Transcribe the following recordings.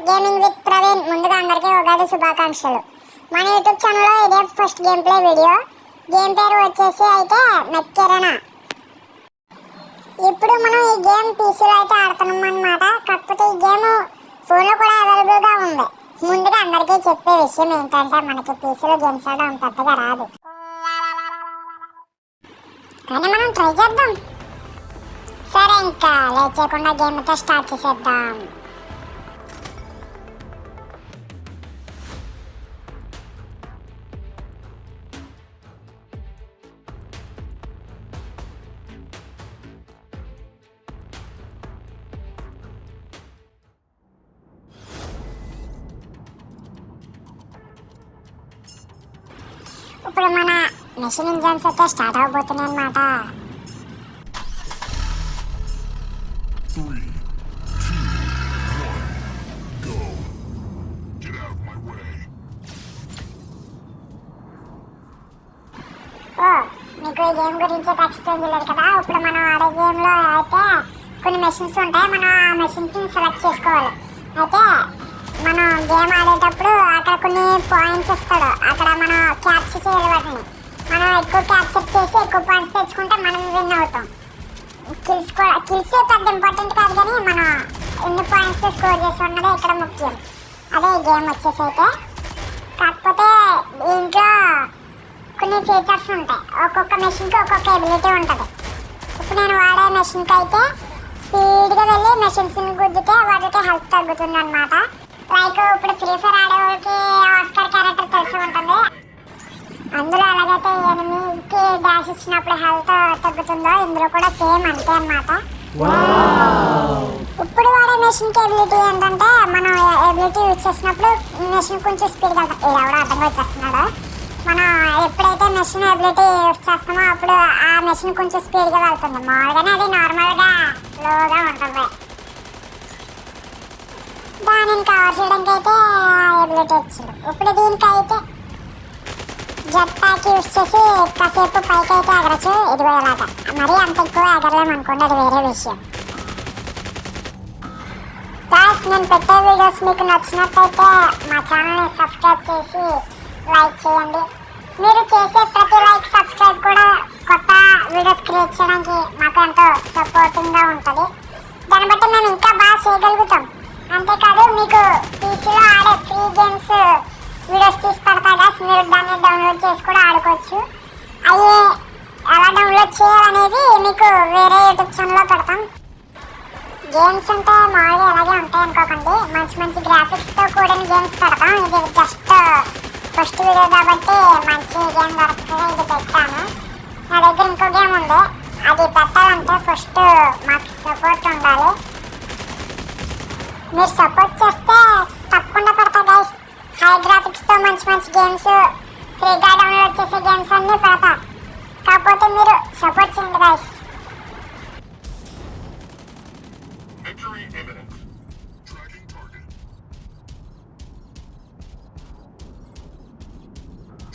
Gaming with Praveen. ముందుగా అందరికీ ఉగాది శుభాకాంక్షలు. మన యూట్యూబ్ ఛానల్లో ఇదే first game play video. Game పేరు వచ్చేసి అయితే మెక్కెరనా. ఇప్పుడు మనం ఈ గేమ్ పీసీలో అయితే ఆడుతున్నాం అన్నమాట. కాకపోతే ఈ గేమ్ ఫోన్లో కూడా అవైలబుల్గా ఉంది. ముందుగా అందరికీ చెప్పే విషయం ఏంటంటే మనకి పీసీలో గేమ్స్ ఆడడం పెద్దగా రాదు, కానీ మనం ట్రై చేద్దాం. సరే, ఇంకా లేట్ చేయకుండా గేమ్ అయితే స్టార్ట్ చేసేద్దాం. ఇప్పుడు మన మెషిన్ ఇంజన్స్ అయితే స్టార్ట్ అవబోతున్నాయి అన్నమాట. 3, 2, 1, go. Get out of my way. మీకు ఈ గేమ్ గురించి అయితే ఎక్స్ప్లెయిన్ చేయలేదు కదా. ఇప్పుడు మనం ఆడే గేమ్లో అయితే కొన్ని మెషిన్స్ ఉంటాయి. మనం ఆ మెషిన్స్ని సెలెక్ట్ చేసుకోవాలి. అయితే మనం గేమ్ ఆడేటప్పుడు అక్కడ కొన్ని పాయింట్స్ ఇస్తాడు. అక్కడ మనం క్యాప్చర్ చేయాలి వాటిని. మనం ఎక్కువ క్యాప్చర్ చేసి ఎక్కువ పాయింట్స్ తెచ్చుకుంటే మనం విన్ అవుతాం. కిల్స్ పెద్ద ఇంపార్టెంట్ కాదు, కానీ మనం ఎన్ని పాయింట్స్ స్కోర్ చేసి ఉన్నదే ఇక్కడ ముఖ్యం. అదే ఈ గేమ్ వచ్చేసి అయితే. కాకపోతే దీంట్లో కొన్ని ఫీచర్స్ ఉంటాయి. ఒక్కొక్క మెషిన్కి ఒక్కొక్క ఎబిలిటీ ఉంటుంది. ఇప్పుడు నేను వాడే మెషిన్కి అయితే స్పీడ్గా వెళ్ళి మెషిన్స్ని గుద్దితే వాటికి హెల్త్ తగ్గుతుంది అనమాట. లైక్ ఇప్పుడు ఫ్రీ ఫైర్ ఆడే వాళ్ళకి ఆస్కార్ క్యారెక్టర్ తెలిసి ఉంటుంది. అందులో ఎలాగైతే ఎనిమికి డాష్ ఇచ్చినప్పుడు హెల్త్ తగ్గుతుందో ఇందులో కూడా సేమ్ అంతే అన్నమాట. ఇప్పుడు వాడే మెషిన్కి ఎబిలిటీ ఏంటంటే మనం ఎబిలిటీ యూజ్ చేసినప్పుడు మెషిన్ కొంచెం స్పీడ్గా వెళ్తాం. ఇది ఎవడో అర్థంగా వచ్చేస్తున్నాడు. మనం ఎప్పుడైతే మెషిన్ ఎబిలిటీ యూజ్ చేస్తామో అప్పుడు ఆ మెషిన్ కొంచెం స్పీడ్గా వెళ్తుంది. మామూలుగానే అది నార్మల్గా స్లోగా ఉంటుంది. దానిని కవర్ చేయడానికి అయితే ఎబిలిటీ వచ్చింది. ఇప్పుడు దీనికైతే జెట్ ప్యాక్ యూజ్ చేసి కాసేపు పైకి అయితే ఎగరచ్చు. ఇదిగో ఇలాగా. మరీ అంత ఎక్కువ ఎగరలేము అనుకోండి, అది వేరే విషయం. గాయ్స్, నేను పెట్టే వీడియోస్ మీకు నచ్చినట్టయితే మా ఛానల్ని సబ్స్క్రైబ్ చేసి లైక్ చేయండి. మీరు చేసే ప్రతి లైక్ సబ్స్క్రైబ్ కూడా కొత్త వీడియోస్ క్రియేట్ చేయడానికి మాకు ఎంతో సపోర్టింగ్గా ఉంటుంది. దాన్ని బట్టి మేము ఇంకా బాగా చేయగలుగుతాం. అంతేకాదు, మీకు పీసీలో ఆడే ఫ్రీ గేమ్స్ వీడియోస్ తీసి పెడతా గాయ్స్. మీరు దాన్ని డౌన్లోడ్ చేసి కూడా ఆడుకోవచ్చు. అవి ఎలా డౌన్లోడ్ చేయాలనేది మీకు వేరే యూట్యూబ్ ఛానల్లో పెడతాం. గేమ్స్ అంటే మామూలుగా అలాగే ఉంటాయి అనుకోకండి. మంచి మంచి గ్రాఫిక్స్తో కూడిన గేమ్స్ పెడతాం. ఇది జస్ట్ ఫస్ట్ వీడియో కాబట్టి మంచి గేమ్ దొరుకుతుంది. ఇది పెట్టాను. నా దగ్గర ఇంకో గేమ్ ఉంది. అది పెట్టాలంటే ఫస్ట్ మాకు సపోర్ట్ ఉండాలి. మీరు సపోర్ట్ చేస్తే తప్పకుండా పెడతా గైస్. హై గ్రాఫిక్స్తో మంచి మంచి గేమ్స్, ఫ్రీగా డౌన్లోడ్ చేసే గేమ్స్ అన్నీ పెడతా. కాకపోతే మీరు సపోర్ట్ చేయండి guys. Victory imminent. Tracking target.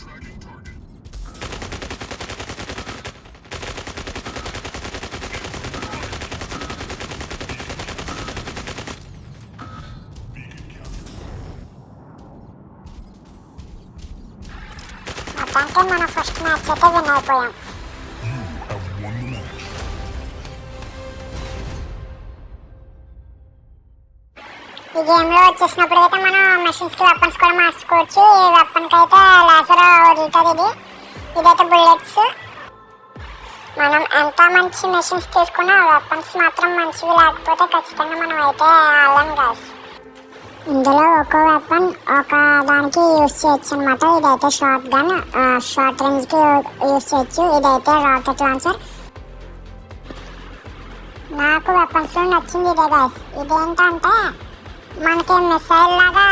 Tracking target. Beacon captured. మొత్తానికి మన ఫస్ట్ మ్యాచ్ అయితే విన్ అయిపోయాం. You have won the match. ఈ గేమ్లో వచ్చేసినప్పుడు అయితే మనం మెషిన్స్కి వెపన్స్ కూడా మార్చుకోవచ్చు. ఈ వెపన్కి అయితే లేజర్ వదులుతుంది. ఇదైతే బుల్లెట్స్. మనం ఎంత మంచి మెషిన్స్ తీసుకున్నా వెపన్స్ మాత్రం మంచివి లేకపోతే ఖచ్చితంగా మనం అయితే ఆడలేం గాయ్స్. ఇందులో ఒక్కో వెపన్ ఒక దానికి యూజ్ చేయొచ్చు అనమాట. ఇదైతే షార్ట్ గన్, షార్ట్ రేంజ్కి యూజ్ చేయొచ్చు. ఇదైతే రాకెట్ లాంచర్. నాకు వెపన్స్లో నచ్చింది ఇదే గాయ్స్. ఇదేంటంటే మనకి మిసైల్ లాగా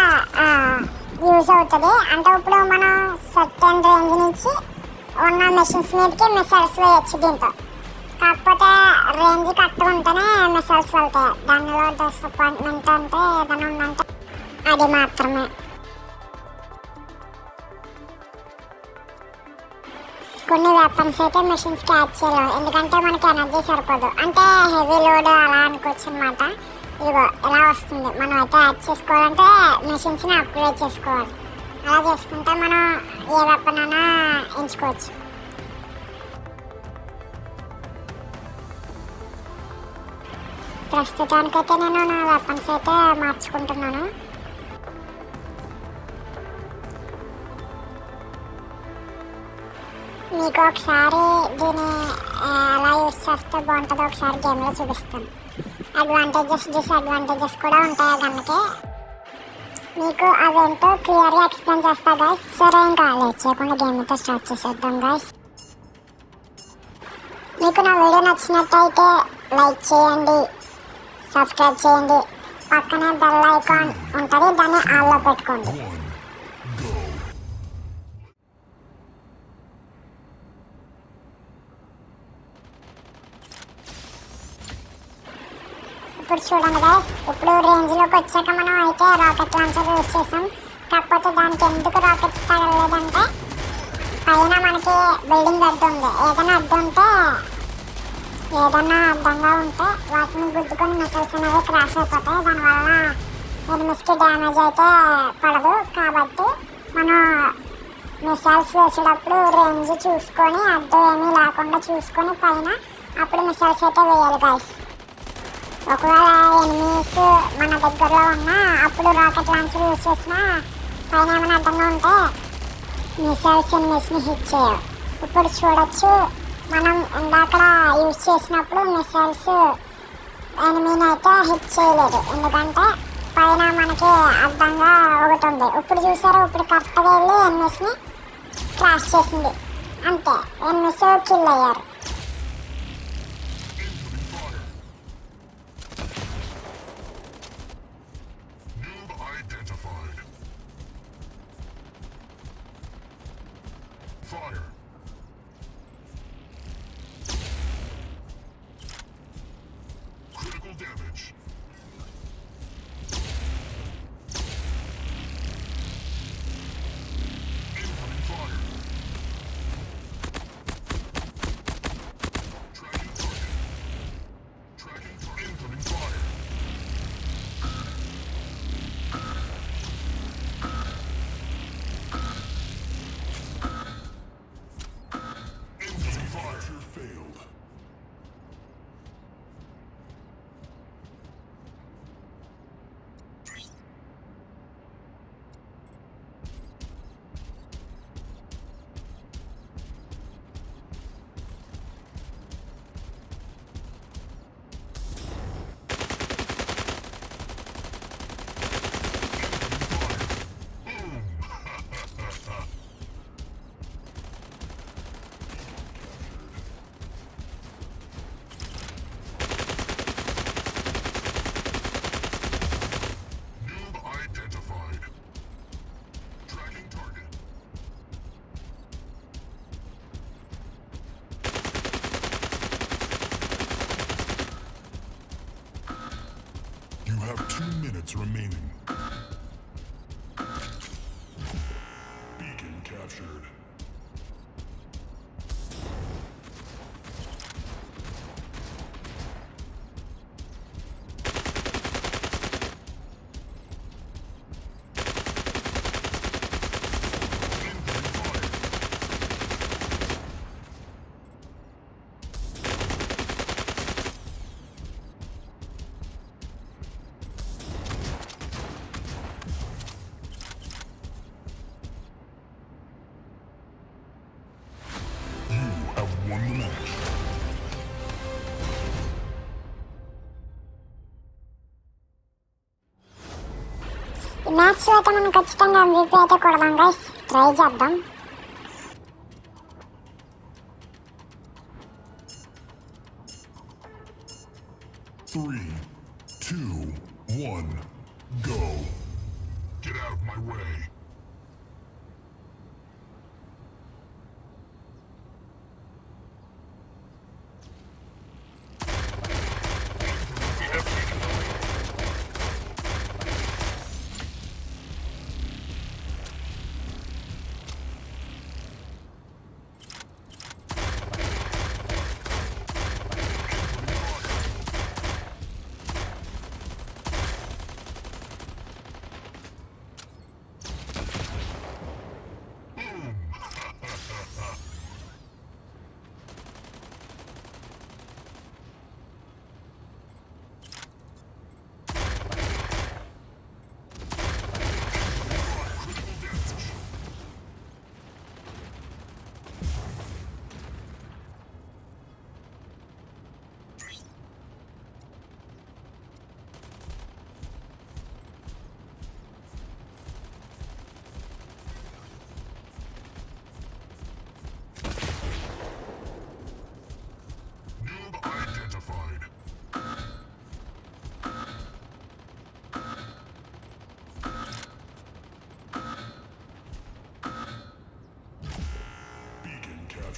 యూజ్ అవుతుంది. అంటే ఇప్పుడు మనం సర్టెన్ రేంజ్ నుంచి ఉన్న మెషిన్స్ మీదకి మిసైల్స్ వేయచ్చు దీంతో. కాకపోతే రేంజ్ కరెక్ట్గా ఉంటేనే మిసైల్స్ వెళ్తాయి. దానిలో డిసప్పాయింట్మెంట్ అంటే ఏదైనా ఉందంటే అది మాత్రమే. కొన్ని వెపన్స్ అయితే మెషిన్స్కి యాడ్ చేయలేము, ఎందుకంటే మనకి ఎనర్జీ సరిపోదు. అంటే హెవీ లోడ్ అలా అనుకోవచ్చు అనమాట. ఇదిగో ఎలా వస్తుంది. మనం అయితే యాడ్ చేసుకోవాలంటే మెషిన్స్ని అప్గ్రేడ్ చేసుకోవాలి. అలా చేసుకుంటే మనం ఏ వెపన్ అయినా ఎంచుకోవచ్చు. ప్రస్తుతానికైతే నేను నా వెపన్స్ అయితే మార్చుకుంటున్నాను. మీకు ఒకసారి దీన్ని ఎలా యూజ్ చేస్తే బాగుంటుందో ఒకసారి గేమ్లో చూపిస్తాను. అడ్వాంటేజెస్ డిసడ్వాంటేజెస్ కూడా ఉంటాయి దానికి. మీకు అవేంటో క్లియర్గా ఎక్స్ప్లెయిన్ చేస్తా గైస్. సరే ఇంకా లేట్ చేయకుండా గేమ్ అయితే స్టార్ట్ చేసేద్దాం గైస్. మీకు నా వీడియో నచ్చినట్టయితే లైక్ చేయండి, సబ్స్క్రైబ్ చేయండి, పక్కనే బెల్ ఐకాన్ ఉంటుంది, దాన్ని ఆన్లో పెట్టుకోండి. ఇప్పుడు చూడండి గైస్, ఇప్పుడు రేంజ్లోకి వచ్చాక మనం అయితే రాకెట్ లాంచర్ యూజ్ చేసాం. కాకపోతే దానికి ఎందుకు రాకెట్స్ తగలలేదంటే పైన మనకి బిల్డింగ్ అడ్డు ఉంది. ఏదైనా అడ్డంగా ఉంటే వాటిని గుద్దుకొని మిసైల్స్ అనేవి క్రాష్ అయిపోతాయి. దానివల్ల ఎనిమిస్కి డ్యామేజ్ అయితే పడదు. కాబట్టి మనం మిసైల్స్ వేసేటప్పుడు రేంజ్ చూసుకొని అడ్డు ఏమీ లేకుండా చూసుకొని పైన అప్పుడు మిసైల్స్ అయితే వేయాలి గైస్. ఒకవేళ ఎనిమీస్ మన దగ్గరలో ఉన్నా అప్పుడు రాకెట్ లాంచర్ యూజ్ చేసినా పైన ఏమైనా అడ్డంగా ఉంటే మిసైల్స్ ఎనిమీస్ని హిట్ చేయవు. ఇప్పుడు చూడొచ్చు, మనం ఇందాక యూజ్ చేసినప్పుడు మిసైల్స్ ఎనిమీని అయితే హిట్ చేయలేదు, ఎందుకంటే పైన మనకి అడ్డంగా ఒకటి ఉంది. ఇప్పుడు చూసారా, ఇప్పుడు కరెక్ట్గా వెళ్ళి ఎనిమీస్ని క్రాష్ చేసింది, అంతే ఎనిమీస్ కిల్ అయ్యారు. Fire. Critical damage. Incoming fire. Tracking target. Incoming fire. Failed. You have 2 minutes remaining. Beacon captured. Won the match. ఈ మ్యాచ్ అయితే మనం ఖచ్చితంగా MVP అయితే కొడదాం గైస్, ట్రై చేద్దాం. Three, two, one, go. Get out of my way.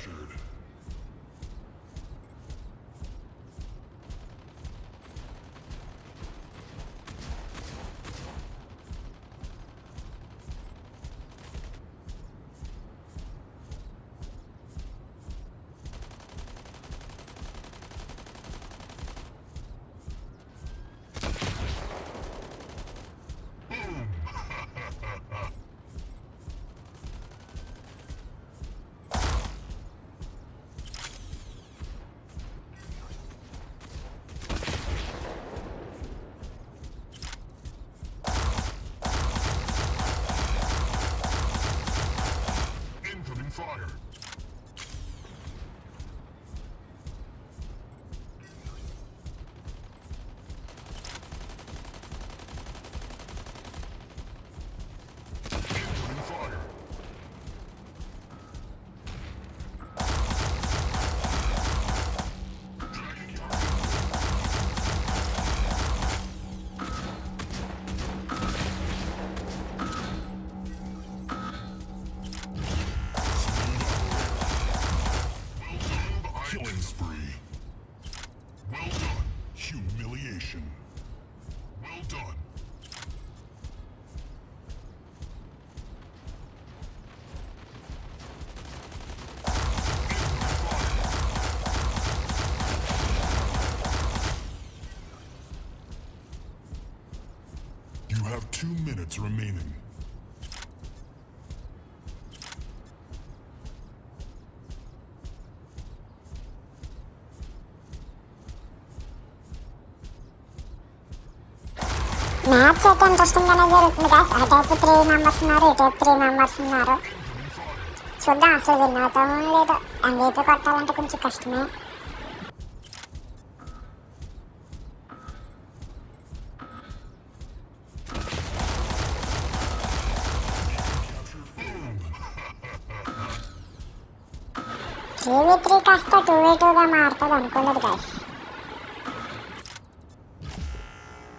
captured. Incoming fire. Incoming fire. Dragging you. Killing spree. Well done. Humiliation. Well done. You have 2 minutes remaining. Match అయితే interesting గానే జరుగుతుంది guys. అటైపు 3 members ఉన్నారు, ఇటైపు 3 members ఉన్నారు. చూద్దాం అసలు win అవుతామో లేదో. MVP కొట్టాలంటే కొంచెం కష్టమే. త్రీ కాస్త 2v2గా మారుతుంది అనుకోలేదు గాయస్.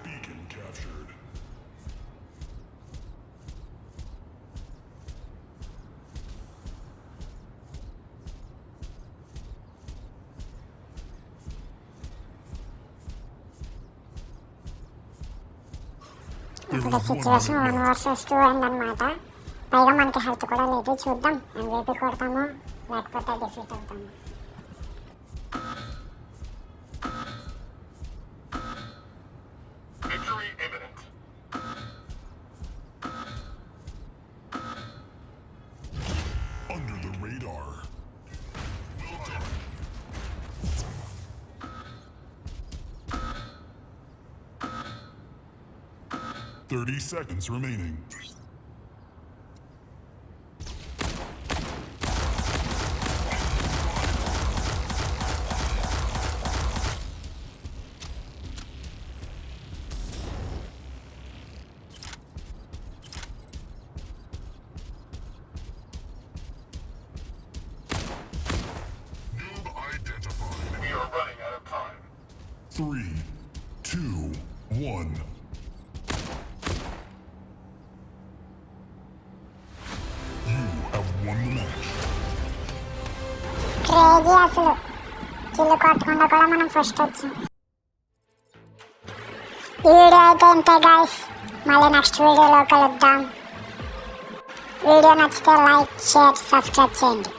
Beacon captured. ఇప్పుడు సిచ్యువేషన్ 1 vs 2 అయిందనమాట. పైగా మనకి హెల్త్ కూడా లేదు. చూద్దాం MVP కొడతామో లేకపోతే డిఫీట్ అవుతాము. Victory imminent. Under the radar. Well done. 30 seconds remaining. Noob identified. We are running out of time. 3, 2, 1. You have won the match. Crazy అసలు. కిల్లు కొట్టకుండా కూడా మనం ఫస్ట్ వచ్చాం. ఈ వీడియో అయితే ఇంతే గాయస్. మళ్ళీ నెక్స్ట్ వీడియోలో కలుద్దాం. వీడియో నచ్చితే లైక్, షేర్, సబ్స్క్రైబ్ చేయండి.